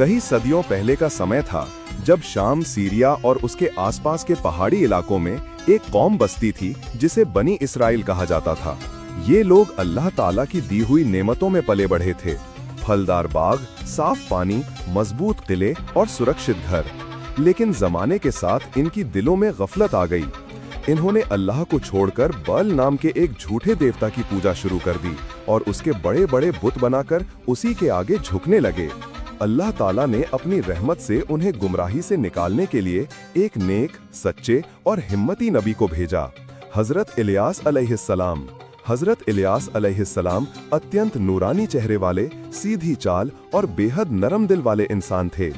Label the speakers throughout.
Speaker 1: कई सदियों पहले का समय था जब शाम, सीरिया और उसके आसपास के पहाड़ी इलाकों में एक कौम बसती थी जिसे बनी इसराइल कहा जाता था। ये लोग अल्लाह ताला की दी हुई नेमतों में पले बढ़े थे। फलदार बाग, साफ पानी, मजबूत किले और सुरक्षित घर। लेकिन जमाने के साथ इनकी दिलों में गफलत आ गई। इन्होंने अल्लाह को छोड़कर बाल नाम के एक झूठे देवता की पूजा शुरू कर दी और उसके बड़े बड़े बुत बनाकर उसी के आगे झुकने लगे। अल्लाह ताला ने अपनी रहमत से उन्हें गुमराही से निकालने के लिए एक नेक, सच्चे और हिम्मती नबी को भेजा, हजरत इलियास अलैहिस्सलाम। हजरत इलियास अलैहिस्सलाम अत्यंत नूरानी चेहरे वाले, सीधी चाल और बेहद नरम दिल वाले इंसान थे।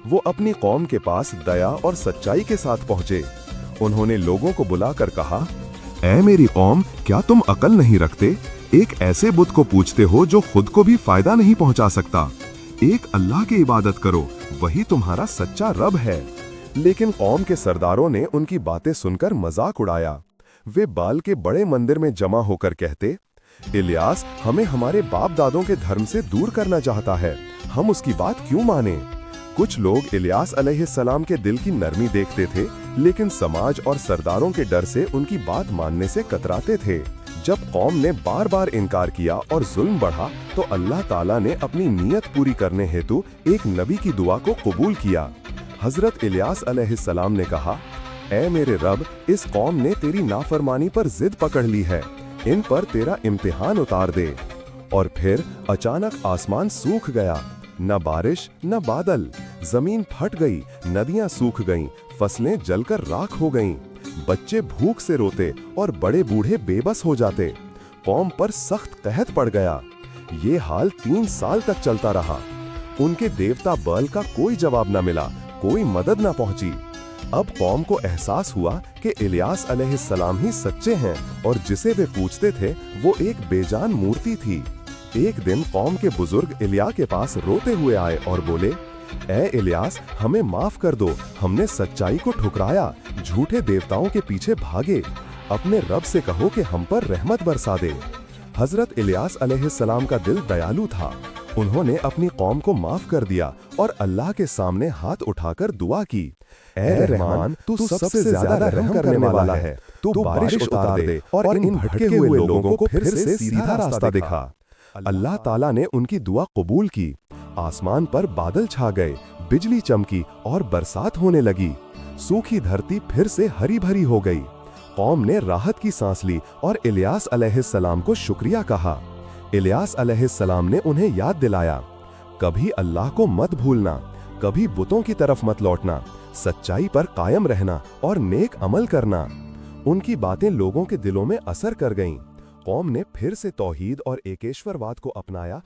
Speaker 1: वो अपनी कौम के पास दया और सच्चाई के साथ पहुंचे। उन्होंने लोगों को बुलाकर कहा, ऐ मेरी कौम, क्या तुम अकल नहीं रखते? एक ऐसे बुत को पूजते हो जो खुद को भी फायदा नहीं पहुंचा सकता। एक अल्लाह की इबादत करो, वही तुम्हारा सच्चा रब है। लेकिन कौम के सरदारों ने उनकी बातें सुनकर मजाक उड़ाया। वे बाल के बड़े मंदिर में जमा होकर कहते, इलियास हमें हमारे बाप दादों के धर्म से दूर करना चाहता है, हम उसकी बात क्यों माने? कुछ लोग इलियास अलैहिस्सलाम के दिल की नरमी देखते थे, लेकिन समाज और सरदारों के डर से उनकी बात मानने से कतराते थे। जब कौम ने बार बार इनकार किया और जुल्म बढ़ा, तो अल्लाह ताला ने अपनी नीयत पूरी करने हेतु एक नबी की दुआ को कबूल किया। हजरत इलियास अलैहिस्सलाम ने कहा, ऐ मेरे रब, इस कौम ने तेरी नाफरमानी पर जिद पकड़ ली है, इन पर तेरा इम्तिहान उतार दे। और फिर अचानक आसमान सूख गया, न बारिश न बादल। जमीन फट गई, नदियां सूख गईं, फसलें जलकर राख हो गईं। बच्चे भूख से रोते और बड़े बूढ़े बेबस हो जाते। कौम पर सख्त कहत पड़ गया। ये हाल 3 साल तक चलता रहा। उनके देवता बाल का कोई जवाब न मिला, कोई मदद न पहुंची। अब कौम को एहसास हुआ कि इलियास अलैहिस्सलाम ही सच्चे हैं और जिसे वे पूछते थे वो एक बेजान मूर्ति थी। एक दिन कौम के बुजुर्ग इलिया के पास रोते हुए आए और बोले, ऐ इलियास, हमें माफ कर दो, हमने सच्चाई को ठुकराया, झूठे देवताओं के पीछे भागे। अपने रब से कहो कि हम पर रहमत बरसा दे। हजरत इलियास अलैहिस्सलाम का दिल दयालु था। उन्होंने अपनी कौम को माफ कर दिया और अल्लाह के सामने हाथ उठाकर दुआ की, ऐ रहमान, तू सबसे ज्यादा रहम करने वाला है, तू बारिश उतार दे और इन भटके हुए लोगों को फिर से सीधा रास्ता दिखा। अल्लाह ताला ने उनकी दुआ कबूल की। आसमान पर बादल छा गए, बिजली चमकी और बरसात होने लगी। सूखी धरती फिर से हरी भरी हो गई। कौम ने राहत की सांस ली और इलियास अलैहिस्सलाम को शुक्रिया कहा। इलियास अलैहिस्सलाम ने उन्हें याद दिलाया, कभी अल्लाह को मत भूलना, कभी बुतों की तरफ मत लौटना, सच्चाई पर कायम रहना और नेक अमल करना। उनकी बातें लोगों के दिलों में असर कर गईं। कौम ने फिर से तौहीद और एकेश्वरवाद को अपनाया